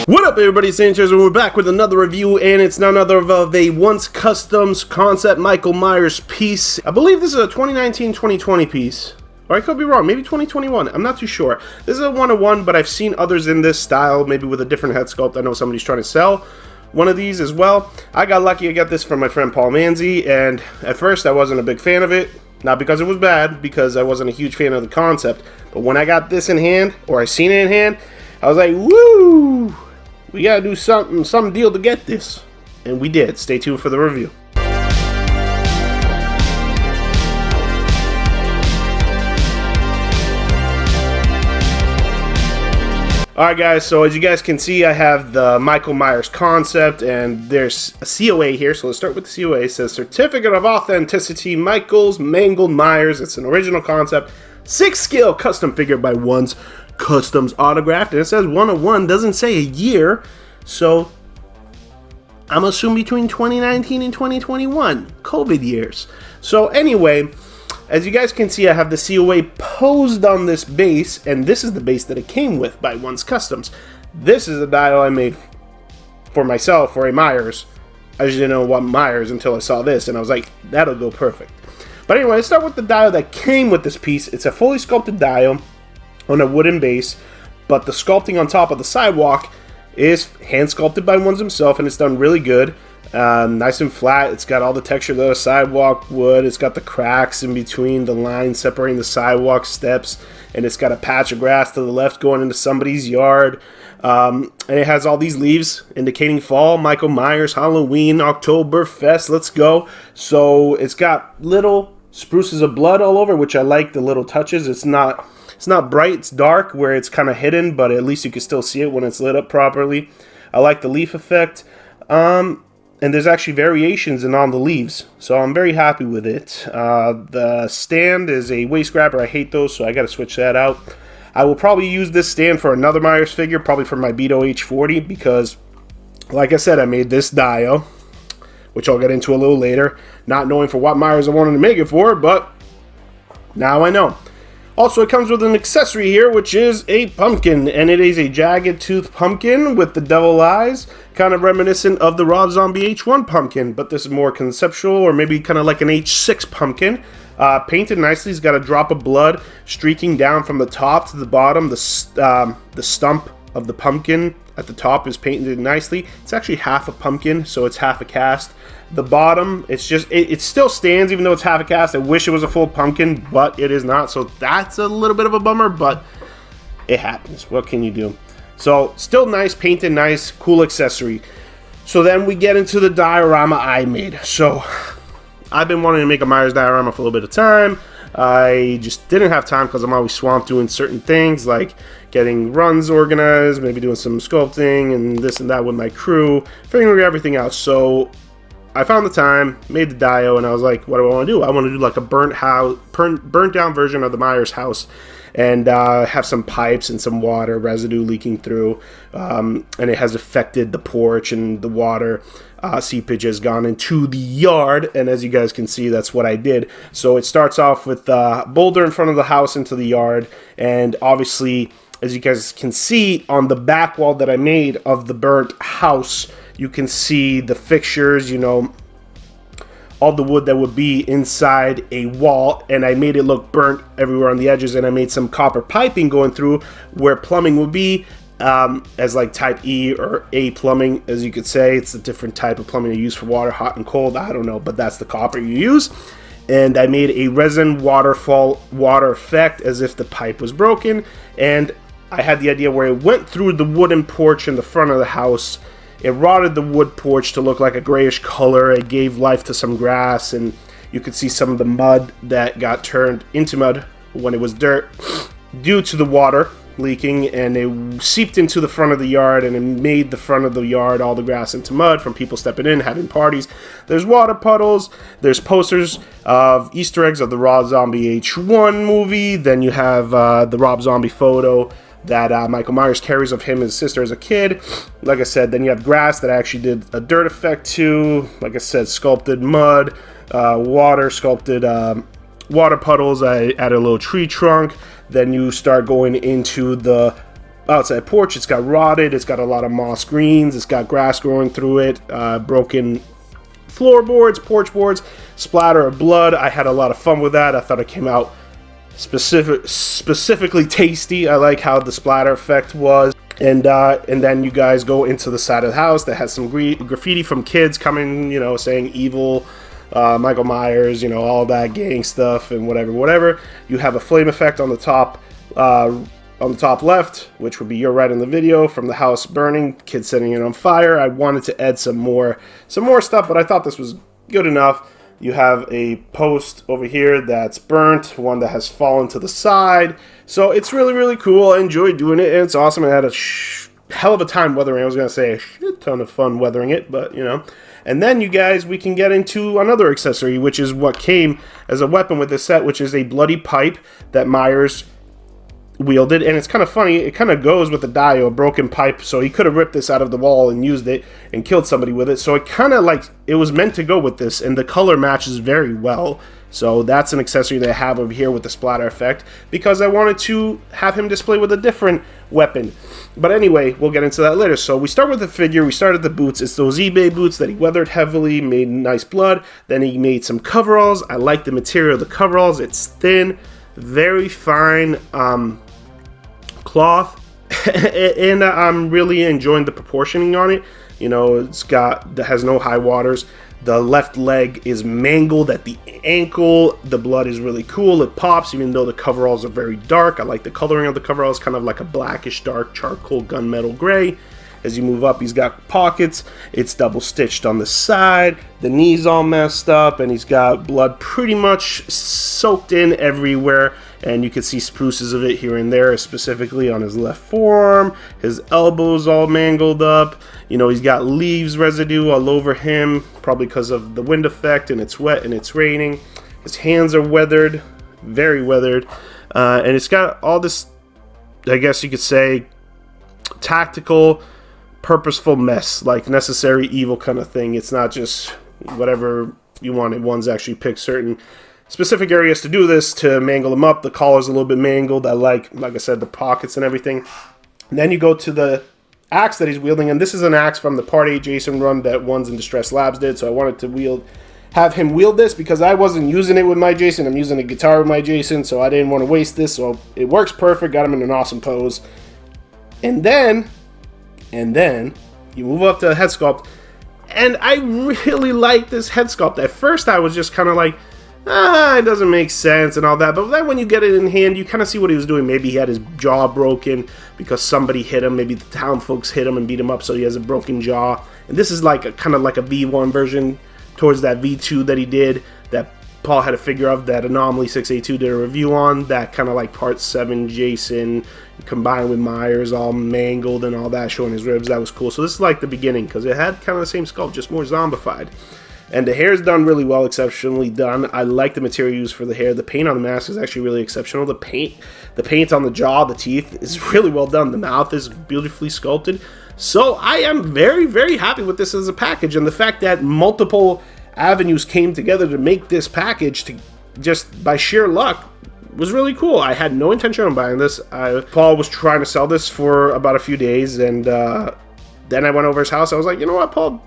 What up everybody, it's TERZO, and we're back with another review, and it's none other of a Once Customs concept Michael Myers piece. I believe this is a 2019-2020 piece. Or I could be wrong, maybe 2021, I'm not too sure. This is a one-of-one, but I've seen others in this style, maybe with a different head sculpt. I know somebody's trying to sell one of these as well. I got lucky, I got this from my friend Paul Manzi, and at first I wasn't a big fan of it. Not because it was bad, because I wasn't a huge fan of the concept. But when I got this in hand, or I seen it in hand, I was like, woo! We gotta do some deal to get this. And we did. Stay tuned for the review. Alright guys, so as you guys can see, I have the Michael Myers concept, and there's a COA here, so let's start with the COA. It says, Certificate of Authenticity, Michael's Mangled Myers. It's an original concept, 6-scale custom figure by Once Customs autographed, and it says 101, doesn't say a year, so I'm assuming between 2019 and 2021, COVID years. So anyway, as you guys can see, I have the COA posed on this base, and this is the base that it came with by Once Customs. This is the dial I made for myself for a Myers. I just didn't know what Myers until I saw this, and I was like, that'll go perfect. But anyway, let's start with the dial that came with this piece. It's a fully sculpted dial on a wooden base, but the sculpting on top of the sidewalk is hand sculpted by Once himself, and it's done really good. Nice and flat. It's got all the texture of the sidewalk wood. It's got the cracks in between the lines separating the sidewalk steps, and it's got a patch of grass to the left going into somebody's yard. And it has all these leaves indicating fall, Michael Myers, Halloween, Oktoberfest. Let's go. So it's got little spruces of blood all over, which I like the little touches. It's not bright, it's dark where it's kind of hidden, but at least you can still see it when it's lit up properly. I like the leaf effect. And there's actually variations in all the leaves, so I'm very happy with it. The stand is a waist grabber. I hate those, so I got to switch that out. I will probably use this stand for another Myers figure, probably for my Beto H40, because, like I said, I made this dial, which I'll get into a little later, not knowing for what Myers I wanted to make it for, but now I know. Also, it comes with an accessory here, which is a pumpkin, and it is a jagged tooth pumpkin with the devil eyes, kind of reminiscent of the Rob Zombie H1 pumpkin, but this is more conceptual, or maybe kind of like an H6 pumpkin. Painted nicely. It's got a drop of blood streaking down from the top to the bottom. The stump of the pumpkin at the top is painted nicely. It's actually half a pumpkin, so it's half a cast. The bottom, it's just, it still stands even though it's half a cast. I wish it was a full pumpkin, but it is not, so that's a little bit of a bummer, but it happens. What can you do? So, still nice, painted nice, cool accessory. So then we get into the diorama I made. So, I've been wanting to make a Myers diorama for a little bit of time. I just didn't have time because I'm always swamped doing certain things, like getting runs organized, maybe doing some sculpting and this and that with my crew, figuring everything out. So I found the time, made the dio, and I was like, what do I want to do? I want to do like a burnt down version of the Myers house, and have some pipes and some water residue leaking through, and it has affected the porch, and the water seepage has gone into the yard, and as you guys can see, that's what I did. So it starts off with a boulder in front of the house into the yard, and obviously, as you guys can see, on the back wall that I made of the burnt house, you can see the fixtures, you know, all the wood that would be inside a wall, and I made it look burnt everywhere on the edges, and I made some copper piping going through where plumbing would be, as like type E or A plumbing, as you could say. It's a different type of plumbing you use for water, hot and cold, I don't know, but that's the copper you use. And I made a resin waterfall water effect as if the pipe was broken, and I had the idea where it went through the wooden porch in the front of the house. It rotted the wood porch to look like a grayish color. It gave life to some grass, and you could see some of the mud that got turned into mud when it was dirt due to the water leaking, and it seeped into the front of the yard, and it made the front of the yard, all the grass, into mud from people stepping in, having parties. There's water puddles. There's posters of Easter eggs of the Rob Zombie H1 movie. Then you have the Rob Zombie photo that Michael Myers carries of him and his sister as a kid. Like I said, then you have grass that I actually did a dirt effect to. Like I said, sculpted mud, water, sculpted water puddles. I added a little tree trunk. Then you start going into the outside porch. It's got rotted, it's got a lot of moss greens, it's got grass growing through it, broken floorboards, porch boards, splatter of blood. I had a lot of fun with that. I thought it came out specifically tasty. I like how the splatter effect was. And then you guys go into the side of the house that has some graffiti from kids coming, you know, saying evil, Michael Myers, you know, all that gang stuff and whatever. You have a flame effect on the top left, which would be your right in the video, from the house burning, kids setting it on fire. I wanted to add some more stuff, but I thought this was good enough. You have a post over here that's burnt, one that has fallen to the side. So it's really, really cool. I enjoyed doing it, and it's awesome. I had a hell of a time weathering. I was going to say a shit ton of fun weathering it, but, you know. And then, you guys, we can get into another accessory, which is what came as a weapon with this set, which is a bloody pipe that Myers wielded. And it's kind of funny, it kind of goes with the dio, a broken pipe, so he could have ripped this out of the wall and used it and killed somebody with it. So it kind of like, it was meant to go with this, and the color matches very well. So that's an accessory that I have over here with the splatter effect, because I wanted to have him display with a different weapon. But anyway, we'll get into that later. So we start with the figure, we started the boots. It's those eBay boots that he weathered heavily, made nice blood. Then he made some coveralls. I like the material of the coveralls. It's thin, very fine cloth, and I'm really enjoying the proportioning on it. You know, that has no high waters. The left leg is mangled at the ankle. The blood is really cool. It pops, even though the coveralls are very dark. I like the coloring of the coveralls, kind of like a blackish dark charcoal gunmetal gray. As you move up, he's got pockets. It's double stitched on the side. The knee's all messed up, and he's got blood pretty much soaked in everywhere. And you can see spruces of it here and there, specifically on his left forearm. His elbow's all mangled up. You know, he's got leaves residue all over him, probably because of the wind effect, and it's wet and it's raining. His hands are weathered, very weathered. And it's got all this, I guess you could say, tactical, purposeful mess, like necessary evil kind of thing. It's not just whatever you wanted. One's actually picked certain specific areas to do this, to mangle them up. The collar's a little bit mangled. I like I said, the pockets and everything. And then you go to the axe that he's wielding, and this is an axe from the Part 8 Jason run that Ones in Distress Labs did, so I wanted to have him wield this because I wasn't using it with my Jason. I'm using a guitar with my Jason, so I didn't want to waste this, so it works perfect. Got him in an awesome pose. And then you move up to the head sculpt, and I really like this head sculpt. At first I was just kind of like, it doesn't make sense and all that, but then when you get it in hand, you kind of see what he was doing. Maybe he had his jaw broken because somebody hit him. Maybe the town folks hit him and beat him up, so he has a broken jaw. And this is like kind of like a V1 version towards that V2 that he did, that Paul had a figure of, that Anomaly 682 did a review on, that kind of like Part 7 Jason combined with Myers all mangled and all that, showing his ribs. That was cool. So this is like the beginning, because it had kind of the same sculpt, just more zombified. And the hair is done really well, exceptionally done. I like the material used for the hair. The paint on the mask is actually really exceptional. The paint on the jaw, the teeth is really well done. The mouth is beautifully sculpted. So I am very, very happy with this as a package. And the fact that multiple avenues came together to make this package, to just by sheer luck, was really cool. I had no intention on buying this. Paul was trying to sell this for about a few days, and then I went over his house. I was like, you know what, Paul?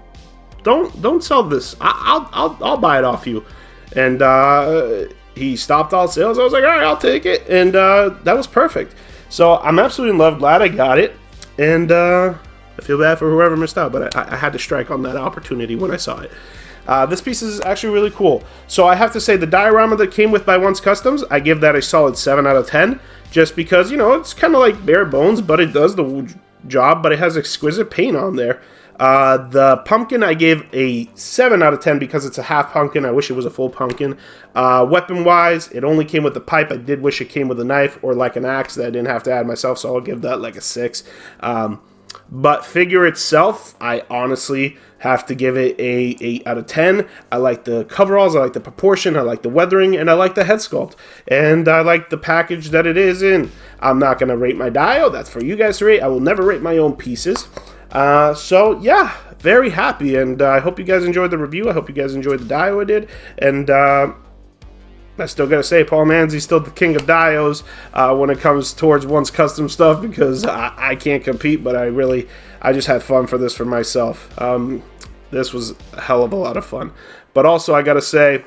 Don't sell this. I'll buy it off you. And he stopped all sales. I was like, all right, I'll take it. And that was perfect. So I'm absolutely in love. Glad I got it. And I feel bad for whoever missed out, but I had to strike on that opportunity when I saw it. This piece is actually really cool. So I have to say, the diorama that came with By Once Customs, I give that a solid 7 out of 10. Just because, you know, it's kind of like bare bones, but it does the job. But it has exquisite paint on there. The pumpkin I gave a 7 out of 10 because it's a half pumpkin. I wish it was a full pumpkin. Weapon-wise, it only came with the pipe. I did wish it came with a knife or like an axe that I didn't have to add myself, so I'll give that like a 6. But figure itself, I honestly have to give it a 8 out of 10. I like the coveralls, I like the proportion, I like the weathering, and I like the head sculpt. And I like the package that it is in. I'm not going to rate my dio. That's for you guys to rate. I will never rate my own pieces. So yeah, very happy, and I hope you guys enjoyed the review. I hope you guys enjoyed the dio I did, and I still gotta say, Paul Manzi's still the king of dios when it comes towards one's custom stuff, because I can't compete, but I just had fun for this for myself. This was a hell of a lot of fun. But also, I gotta say,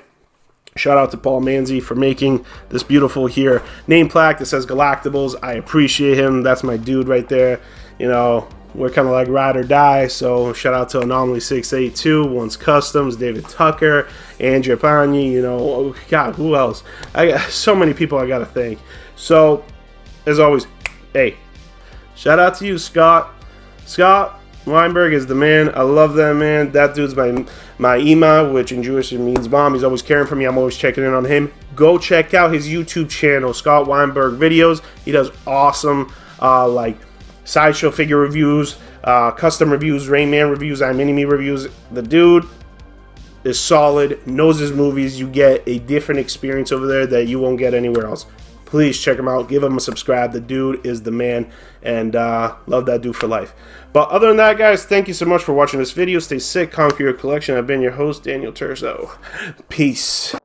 shout out to Paul Manzi for making this beautiful here name plaque that says Galactables. I appreciate him. That's my dude right there. You know, we're kind of like ride or die. So shout out to Anomaly 682, One's Customs, David Tucker, Andrea Pani. You know, oh God, who else? I got so many people I gotta thank. So as always, hey, shout out to you, Scott. Scott Weinberg is the man. I love that man. That dude's my Ima, which in Jewish it means mom. He's always caring for me. I'm always checking in on him. Go check out his YouTube channel, Scott Weinberg Videos. He does awesome like sideshow figure reviews, custom reviews, Rain Man reviews, Mini-Me reviews. The dude is solid, knows his movies. You get a different experience over there that you won't get anywhere else. Please check him out. Give him a subscribe. The dude is the man, and love that dude for life. But other than that, guys, thank you so much for watching this video. Stay sick, conquer your collection. I've been your host, Daniel Terzo. Peace.